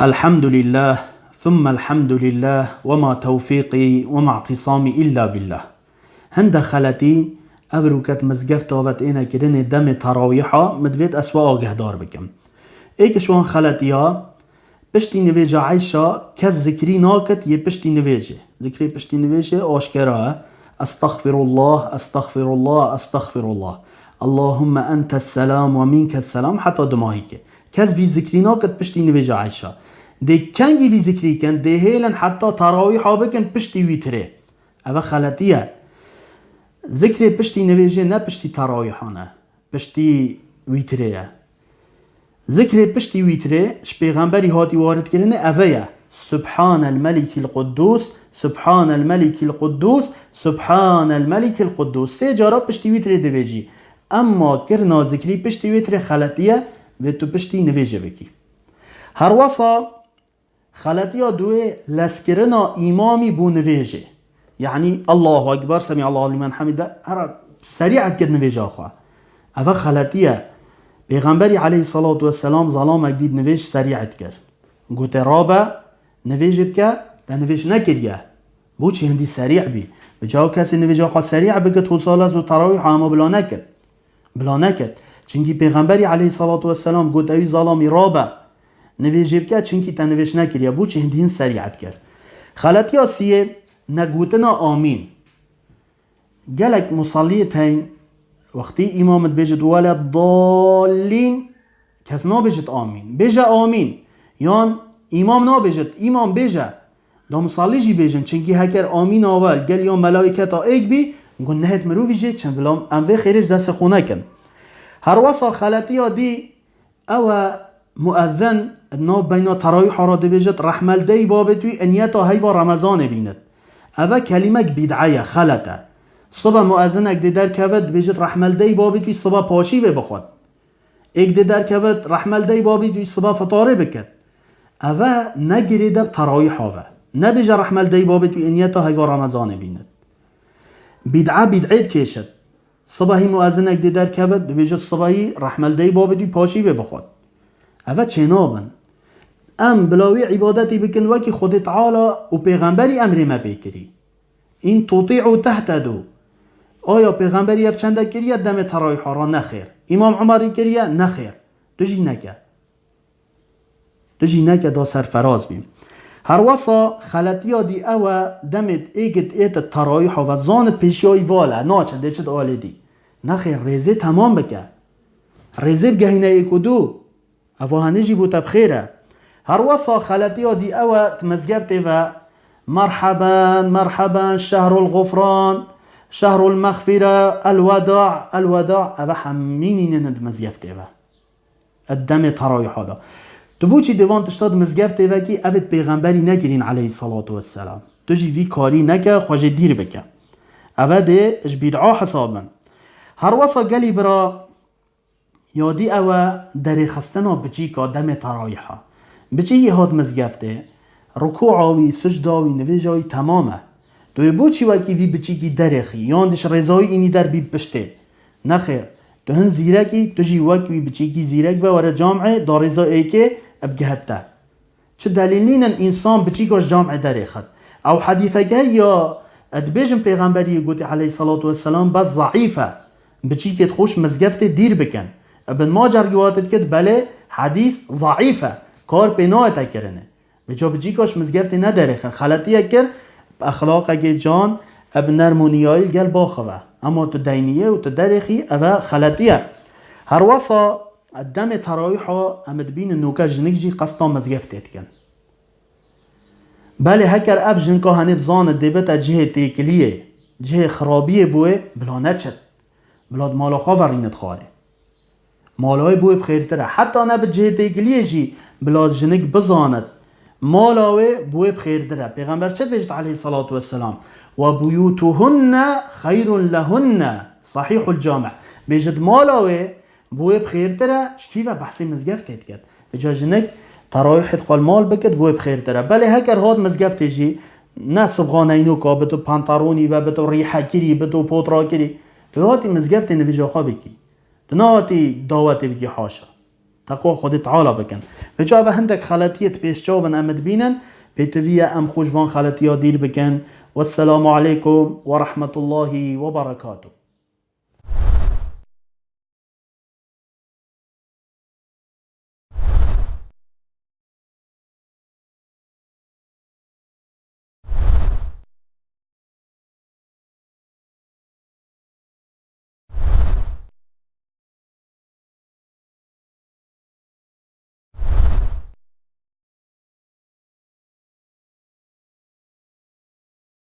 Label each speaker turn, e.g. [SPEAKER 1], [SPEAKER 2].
[SPEAKER 1] الحمد لله ثم الحمد لله وما توفيقي وما اعتصامي إلا بالله. هند خلتي ابروكت مزگفت آوت اینه کرن دم تراویحا مدوید اسوا آگه دار بکم. ایکشوان خلتی ها پشتی نویجه عیشا کس ذکری ناکت یه پشتی نویجه ذکری پشتی نویجه آشکرا استغفر الله استغفر الله استغفر الله اللهم انت السلام و منك السلام حتی دماهی که کس وی ذکری ناکت پشتی نویجه عیشا ده کنگی وی ذکری کن ده هیلن حتی تراویحا بکن پشتی ویتره اوه خلطیه ذکر پشتی نویجه نه پشتی تراویحانه پشتی ویتره ذکر پشتی ویتره پیغمبری هاتی وارد کرنه اوه سبحان الملك القدوس سبحان الملك القدوس سبحان الملك القدوس سه جارا پشتی ویتره دویجی اما کرنا ذکری پشتی ویتره خلطیه و تو پشتی نویجه بکی هر وصا خلطیه دوی لسکرنا ایمامی بو نویجه يعني الله أكبر سمع الله لمن حمده هر سريعت كد نویج آخوا اوه خلطیه پیغمبری علیه الصلاة والسلام ظلام جدید نویج سریعت کرد گوت رابا نویج بکه ده نویج نکریه بو چی هندی سریع بی بجاو کسی نویج آخوا سریع بکت حصالت و تراویح اما بلا نکد چنگی پیغمبری علیه الصلاة والسلام گوت اوی ظلامی رابا نویج بکه چنگی تا نویج نکریه بو چی هندی سریعت کرد خلطیه سیه نگوتنا آمین گلک مصلیت هین وقتی امامت بجد ولا ضالین کس نا بجد آمین بجد آمین یان امام نا بجد امام بجد دا مصلی جی بجن چنگی هکر آمین اول گل یا ملائکتا ایک بی گون نهت مروی جد چند بلام انوه خیرش دست خونه کن هر وصا خلطی ها دی او مؤذن ناب بینا تراویح را دی بجد رحمل دی بابتوی انیتا هیوا رمضان بیند اوه کلمه بدعه خلطه صبح مؤذنک دی در کود بجد رحمل دی بابی توی صبح پاشی و بخواد ایک دی در کود رحمل دی بابی توی صبح فطاره بکد اوه نگیری در تراویح اوه نبیجه رحمل دی بابی توی انیتا هیوا رمضان بیند بدعه کشد صبحی مؤذنک دی در کود بجد صبحی رحمل دی بابی توی پاشی و بخواد اوه چنابن ام بلاوی عبادتی بکن وکی خود تعالی و پیغمبری امری ما بکری این تطیعو تهتدو آیا پیغمبری اف چنده کریه دم تراویح را نخیر امام عمری کریه نخیر دو جی نکه دا سرفراز بیم هر وصا خلطی ها دی او دمت ایگت ایت تراویح و زانت پیشیای والا ناچن دیچت آلی دی نخیر ریزه تمام بکه ریزه بگهینه ایکو دو او هنجی بو تبخیره هر وصا خلطی ها دی او تمزگفته و مرحبا مرحبا شهر الغفران شهر المغفرة الوداع او همینی ند مزگفته و الدم تراویح هذا تو چی دیوان تشتاد مزگفته و کی اوید پیغمبری نگیرین علیه الصلاة والسلام تو جی وی کاری نکه خواه دیر بکه اوید اش بیدعا حسابا هر وصا گلی برا یادی او در خستنا بچی که دم تراویح بچی هاد مزگفته رکوعاوی سجداوی نویجاوی تمامه دوی بو چی وکی وی بچی کی درخی یاندش رضایی اینی در بی پشته نخیر تو هن زیرکی تو جی وکی وی بچی کی زیرک بواره جامعه دا رضا ایکه ابگهته چه دلیلینن انسان بچی کاش جامعه درخد او حدیثه که یا ادبیجم پیغمبری گوتی علیه الصلاة والسلام بس ضعیفه بچی که خوش مزگفت دیر بکن ابن ماجر گواتد کد بله حدیث ضعیفه کار پیناه تکرنه بجا بچی کاش مزگفت ندرخه خلطیه کر اخلاق اگه جان اب نرمونیایل گل باخوه اما تو دینیه و تو درخی اوه خلطیه هر وصا الدم تراویح ها امد بین نوکه جنک جی قصدا مزگفتت کن بله هکر اب جنکا هنه بزانه دیبتا جه تیکلیه جه خرابیه بوه بلا نچد بلاد مالا خواه ورینت خواره مالای بوه بخیرتره حتی نبه جه تیکلیه جی بلاد جنک بزاند مالاوه بوه بخیر دره پیغمبر چه بجد علیه الصلاة والسلام و بیوتهن خیر لهن صحیح الجامع بجد مالاوه بوه بخیر دره شکیوه بحثی مزگفت کرد بجا جنک تراویحت قال مال بکد بوه بخیر دره بله هکر هاد مزگفت جی نه صبغانه اینو که بتو پانتارونی و بتو ریحه کری بتو پوترا کری تو هاتی مزگفت نویجا خواه بکی تو نه هاتی دعوت بکی حاشا تقوى خود تعالى بكن بجا و هندك خلاتيت بيش جاون امد بينن بيتوية ام خوشبان خلاتيا دير بكن والسلام عليكم ورحمة الله وبركاته.